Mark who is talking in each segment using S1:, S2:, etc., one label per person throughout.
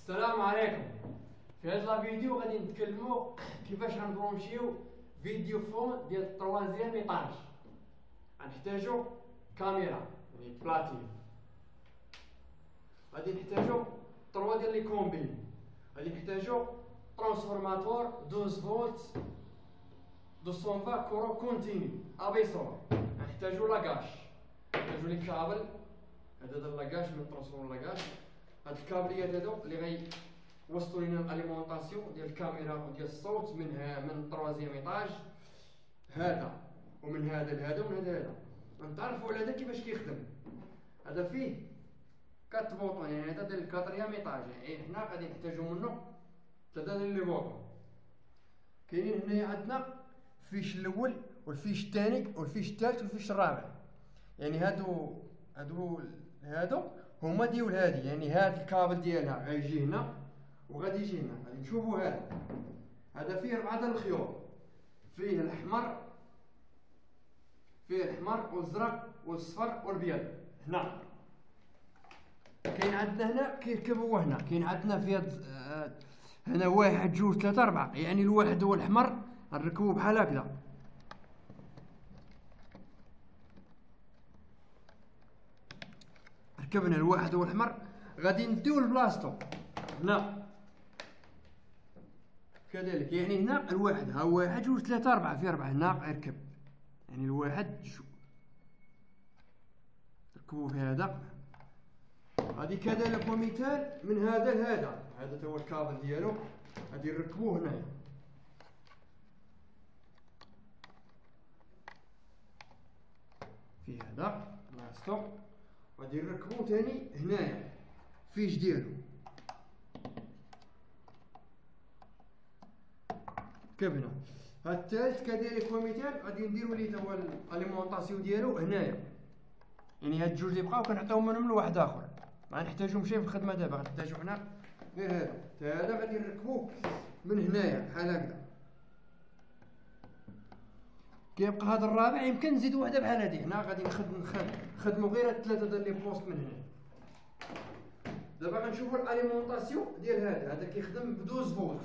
S1: السلام عليكم. في هذا الفيديو غادي نتكلموا كيفاش غنبرونشيو فيديو فون ديال التروازيام ايطاج. غنحتاجو كاميرا يعني بلاتين، غادي نحتاجو 3 ديال لي كومبين، غادي نحتاجو ترانسفورماتور 12 فولت 220 كورو كونتيني ابيسور، غنحتاجو لاكاش، نحتاجو لي كابل. هذا لاكاش من ترانسفورم لاكاش. هاد الكابليات هادو اللي غيوصلوا لينا الاليمونطاسيون ديال الكاميرا وديال الصوت من التروازيام ايطاج، هذا ومن هذا لهذا ومن هذا لهذا. غنتعرفوا على هذا كيفاش كيخدم. هذا فيه 4 بوطون، يعني هذا ديال الكاتريام ايطاج، يعني حنا غادي نحتاجو منه 3 ديال لي بوطون. كاينين هنايا عندنا الفيش الاول والفيش الثاني والفيش الثالث والفيش الرابع، يعني هادو هما ديال هادي، يعني هاد الكابل ديالها غيجي هنا وغادي يجي هنا. غادي نشوفوا هذا فيه 4 ديال الخيوط، فيه الأحمر والازرق والصفر والابيض. هنا كاين عندنا هنا كيركب هو هنا، كاين عندنا في هنا 1 2 3 4، يعني الواحد هو الأحمر غنركبوه بحال هكذا. ركبنا الواحد هو الأحمر، غادي نديو لبلاصتو هنا كذلك، يعني هنا الواحد ها 1 2 3 4 في 4 هنا يركب، يعني الواحد ركبوه في هذا. هذه كذلك ومثال من هذا لهذا، هذا هو الكابل ديالو، غادي نركبوه هنايا. في هذا بلاصتو، غادي نركبوه ثاني هنايا فيش ديالو كبنا. هاد الثالث كذلك ومثال غادي نديرو ليه هو الاليمونطاسيون ديالو هنايا، يعني هاد الجوج اللي بقاو كنعطيوهم منهم لواحد اخر، ما نحتاجو ماشي في الخدمه دابا، غنحتاجو حنا غير هذا. هذا غادي نركبوه من هنايا بحال هكذا. كيبقى هذا الرابع يمكن نزيدو وحده بحال هادي هنا، غادي نخدمو غير هاد 3 ديال لي بوست من هنا. دابا غنشوفو الاليمونطاسيون ديال هذا كيخدم ب 12 فولت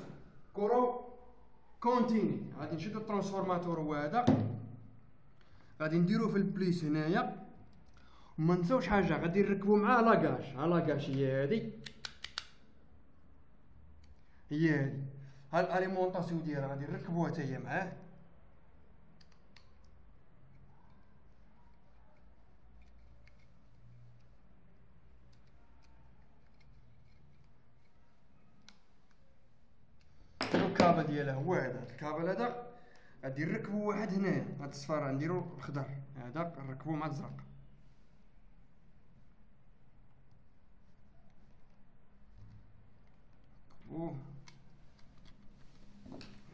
S1: كورو كونتيني. غادي نشدو الترانسفورماتور هو هذا، غادي نديروه في البليس هنايا، وما نساوش حاجه غادي نركبو معاه لاكاش. لاكاش هي هادي، ها الاليمونطاسيون ديالها غادي نركبوها حتى هي معاه. الكابل ديالها هو هذا، الكابل هذا غادي نركبو واحد هنايا، هاد الصفارة نديرو الخضر، هذا نركبو مع الزرق.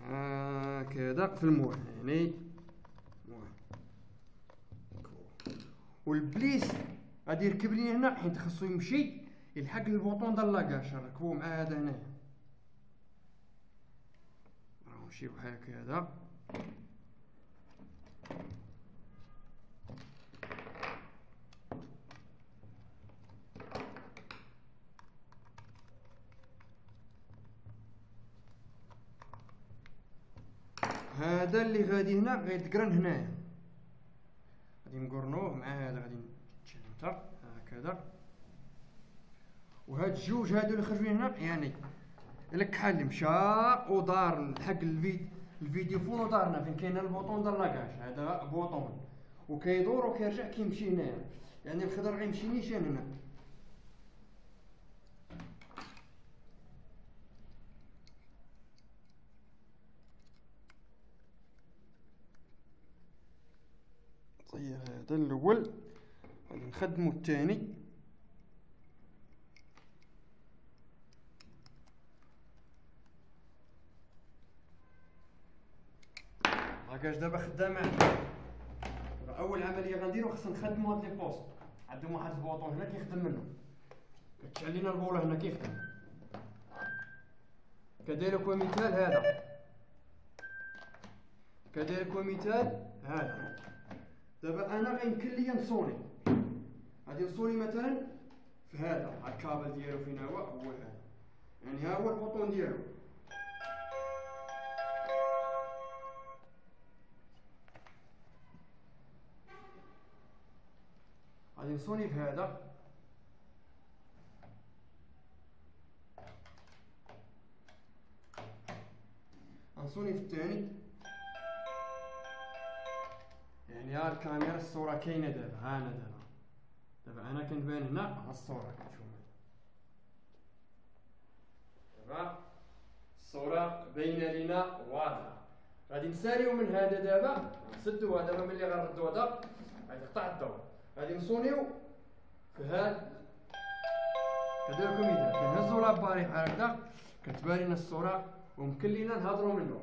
S1: هكذا في الموح، يعني والبليس غادي يركب لي هنا حيت خصو يمشي يلحق البوطون ديال لاكاش، نركبوه مع هذا هنايا. نمشي بحال هكذا. هذا اللي غادي هنا غيتقرن هنايا، غادي نقرنوه مع هذا، غادي نتشال هكذا. وهاد الجوج هادو اللي خرجوا هنا، يعني الا كحل اللي مشى ودار لحق الفيديو فون ودارنا فين كاين البوطون ديال لاكاش، هذا بوطون وكيدور وكيرجع كيمشي هنايا، يعني الخضر غيمشي نيشان هنا. طيب هذا الاول غادي نخدمو الثاني. لاكاش دابا خدامه. اول عمليه غنديرو خصنا نخدمو هاد لي بوست، عندهم واحد البوطون هنا كيخدم منه، كتشعل لينا البوله هنا كيخدم. كذلك ومثال هذا. دابا انا غيمكن ليا نصوني، غادي نصوني مثلا في هذا الكابل ديالو فين هو هذا، يعني ها هو البوطون ديالو. غادي نصوني بهذا، غنصوني في الثاني. يعني ها الكاميرا الصورة كاينة دابا، ها أنا دابا أنا كنبان هنا ها الصورة كتشوف دابا الصورة باينة لينا واضحة. غادي نساليو من هذا دابا، نسدوها دابا ملي غنردو هذا غادي يقطع الضوء. غادي نصونيو في هاد كدير لكم مثال، كنهزو لاباري بحال هكدا كتبان لنا الصورة ويمكن لينا نهضرو منه.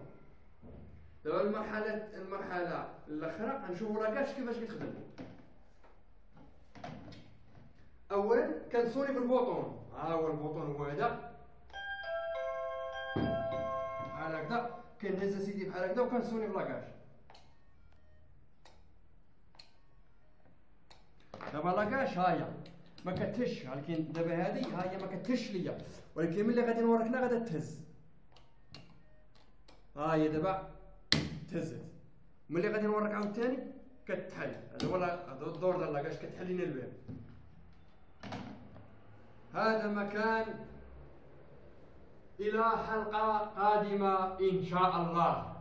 S1: دابا المرحلة الأخرى غنشوفو لاكاش كيفاش كتخدم. أولا كنصوني بالبوطون، ها هو البوطون هو هذا بحال هكدا، كنهز اسيدي بحال هكدا وكنصوني بلاكاش. دابا لاكاش ها هي ما كتهش، ولكن دابا هادي ها هي ما كتهش ليا، ولكن ملي غادي نوريك لا غادا تهز. ها هي دابا تهزت، ملي غادي نوريك عاوتاني كتحل. هذا هو الدور ديال لاكاش، كتحل لينا الباب. هذا مكان. إلى حلقة قادمة إن شاء الله.